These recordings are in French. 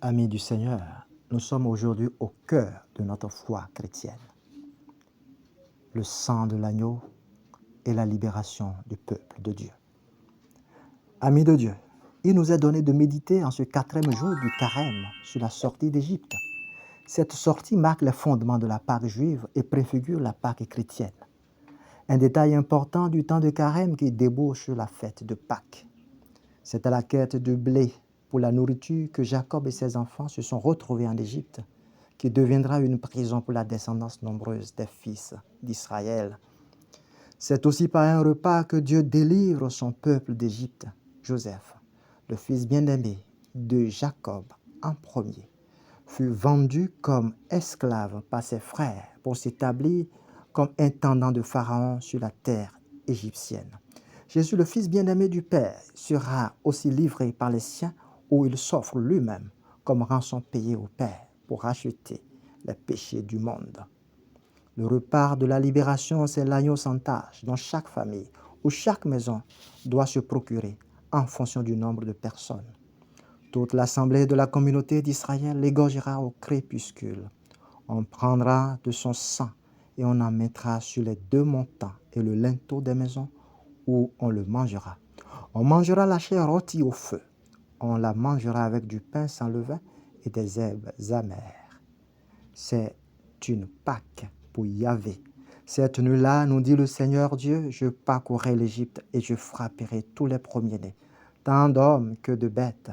Amis du Seigneur, nous sommes aujourd'hui au cœur de notre foi chrétienne. Le sang de l'agneau et la libération du peuple de Dieu. Amis de Dieu, il nous est donné de méditer en ce 4e jour du carême sur la sortie d'Égypte. Cette sortie marque les fondements de la Pâque juive et préfigure la Pâque chrétienne. Un détail important du temps de carême qui débouche sur la fête de Pâques. C'est à la quête de blé pour la nourriture que Jacob et ses enfants se sont retrouvés en Égypte, qui deviendra une prison pour la descendance nombreuse des fils d'Israël. C'est aussi par un repas que Dieu délivre son peuple d'Égypte. Joseph, le fils bien-aimé de Jacob en premier, fut vendu comme esclave par ses frères pour s'établir comme intendant de Pharaon sur la terre égyptienne. Jésus, le fils bien-aimé du Père, sera aussi livré par les siens où il s'offre lui-même comme rançon payée au Père pour racheter les péchés du monde. Le repas de la libération, c'est l'agneau sans tache dont chaque famille ou chaque maison doit se procurer en fonction du nombre de personnes. Toute l'assemblée de la communauté d'Israël l'égorgera au crépuscule. On prendra de son sang et on en mettra sur les 2 montants et le linteau des maisons où on le mangera. On mangera la chair rôtie au feu. On la mangera avec du pain sans levain et des herbes amères. C'est une Pâque pour Yahvé. Cette nuit-là, nous dit le Seigneur Dieu, je parcourrai l'Égypte et je frapperai tous les premiers-nés, tant d'hommes que de bêtes,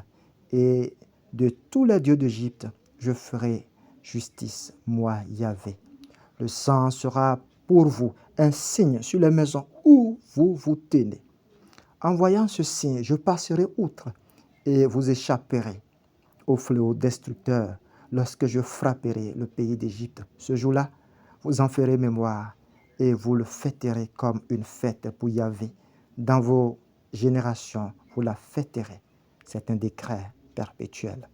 et de tous les dieux d'Égypte, je ferai justice, moi, Yahvé. Le sang sera pour vous un signe sur les maisons où vous vous tenez. En voyant ce signe, je passerai outre et vous échapperez au fléau destructeur lorsque je frapperai le pays d'Égypte. Ce jour-là, vous en ferez mémoire et vous le fêterez comme une fête pour Yahvé. Dans vos générations, vous la fêterez. C'est un décret perpétuel.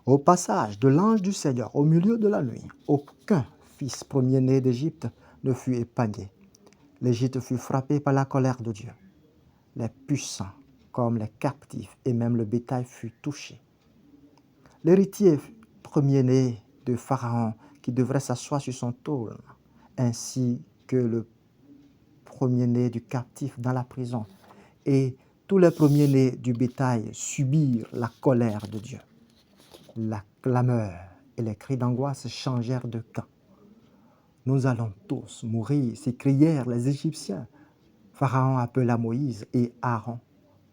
Au passage de l'ange du Seigneur au milieu de la nuit, aucun fils premier-né d'Égypte ne fut épargné. L'Égypte fut frappée par la colère de Dieu. Les puissants, comme les captifs et même le bétail fut touché. L'héritier premier-né de Pharaon qui devrait s'asseoir sur son trône, ainsi que le premier-né du captif dans la prison, et tous les premiers-nés du bétail subirent la colère de Dieu. La clameur et les cris d'angoisse changèrent de camp. Nous allons tous mourir, s'écrièrent les Égyptiens. Pharaon appela Moïse et Aaron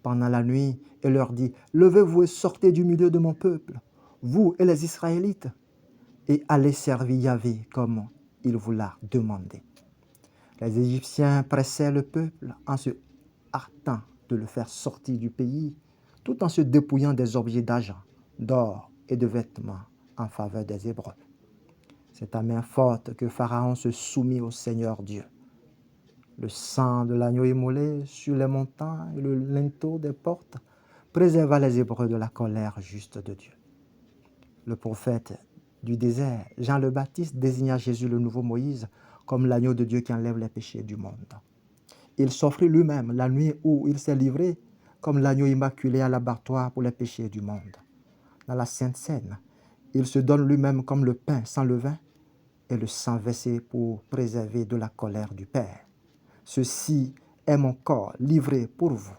pendant la nuit et leur dit, « Levez-vous et sortez du milieu de mon peuple, vous et les Israélites, et allez servir Yahvé comme il vous l'a demandé. » Les Égyptiens pressaient le peuple en se hâtant de le faire sortir du pays, tout en se dépouillant des objets d'argent, d'or et de vêtements en faveur des Hébreux. C'est à main forte que Pharaon se soumit au Seigneur Dieu. Le sang de l'agneau immolé sur les montants et le linteau des portes préserva les Hébreux de la colère juste de Dieu. Le prophète du désert, Jean le Baptiste, désigna Jésus le nouveau Moïse comme l'agneau de Dieu qui enlève les péchés du monde. Il s'offrit lui-même la nuit où il s'est livré comme l'agneau immaculé à l'abattoir pour les péchés du monde. Dans la Sainte Seine, il se donne lui-même comme le pain sans levain et le sang versé pour préserver de la colère du Père. Ceci est mon corps livré pour vous,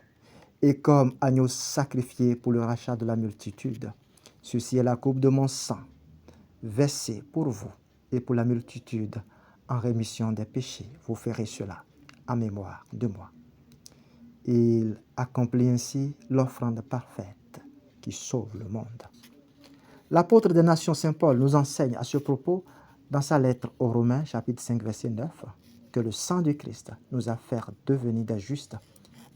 et comme agneau sacrifié pour le rachat de la multitude. Ceci est la coupe de mon sang, versée pour vous et pour la multitude en rémission des péchés. Vous ferez cela en mémoire de moi. Il accomplit ainsi l'offrande parfaite qui sauve le monde. L'apôtre des nations Saint Paul nous enseigne à ce propos dans sa lettre aux Romains, chapitre 5, verset 9, que le sang du Christ nous a fait devenir des justes.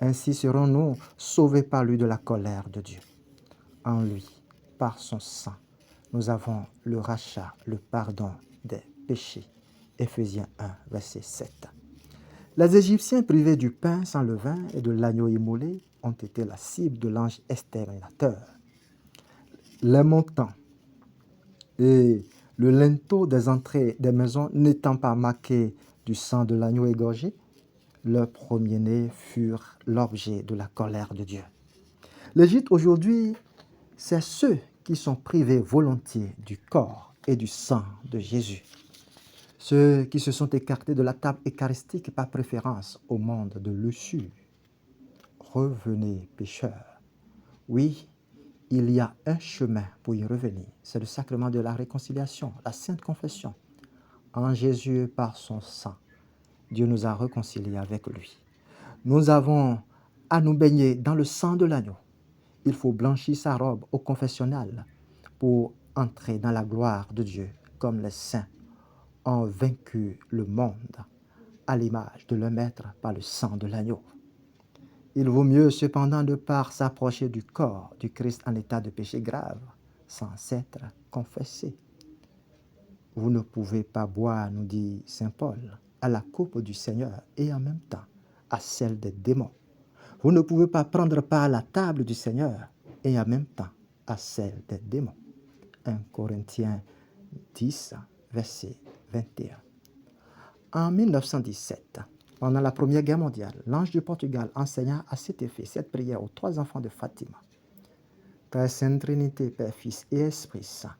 Ainsi serons-nous sauvés par lui de la colère de Dieu. En lui, par son sang, nous avons le rachat, le pardon des péchés. Éphésiens 1, verset 7. Les Égyptiens privés du pain sans levain et de l'agneau immolé ont été la cible de l'ange exterminateur. Les montants et le linteau des entrées des maisons n'étant pas marqués du sang de l'agneau égorgé, leurs premiers-nés furent l'objet de la colère de Dieu. L'Égypte aujourd'hui, c'est ceux qui sont privés volontiers du corps et du sang de Jésus, ceux qui se sont écartés de la table eucharistique par préférence au monde de l'usure. Revenez, pécheurs. Oui, il y a un chemin pour y revenir. C'est le sacrement de la réconciliation, la sainte confession. En Jésus, par son sang, Dieu nous a réconciliés avec lui. Nous avons à nous baigner dans le sang de l'agneau. Il faut blanchir sa robe au confessionnal pour entrer dans la gloire de Dieu, comme les saints ont vaincu le monde à l'image de leur maître par le sang de l'agneau. Il vaut mieux cependant ne pas s'approcher du corps du Christ en état de péché grave, sans s'être confessé. Vous ne pouvez pas boire, nous dit saint Paul, à la coupe du Seigneur et en même temps à celle des démons. Vous ne pouvez pas prendre part à la table du Seigneur et en même temps à celle des démons. 1 Corinthiens 10, verset 21. En 1917, pendant la Première Guerre mondiale, l'ange du Portugal enseigna à cet effet cette prière aux 3 enfants de Fatima. Père Sainte Trinité, Père, Fils et Esprit Saint,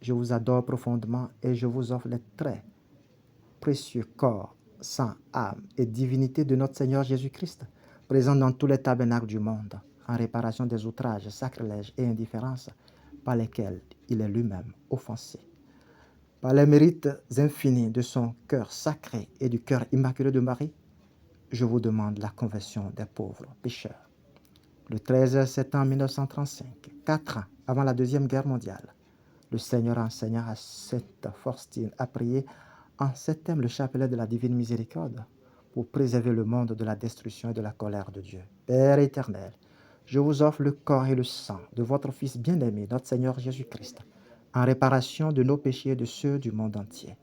je vous adore profondément et je vous offre les très précieux corps, sang, âme et divinité de notre Seigneur Jésus-Christ, présent dans tous les tabernacles du monde, en réparation des outrages, sacrilèges et indifférences par lesquels il est lui-même offensé. Par les mérites infinis de son cœur sacré et du cœur immaculé de Marie, je vous demande la conversion des pauvres pécheurs. Le 13 septembre 1935, 4 ans avant la Deuxième Guerre mondiale, le Seigneur enseigna à Sainte Faustine à prier en ces thèmes le chapelet de la Divine Miséricorde pour préserver le monde de la destruction et de la colère de Dieu. Père éternel, je vous offre le corps et le sang de votre Fils bien-aimé, notre Seigneur Jésus-Christ, en réparation de nos péchés et de ceux du monde entier.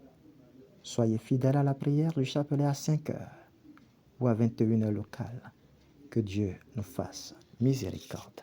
Soyez fidèles à la prière du chapelet à 5 heures ou à 21 heures locales. Que Dieu nous fasse miséricorde.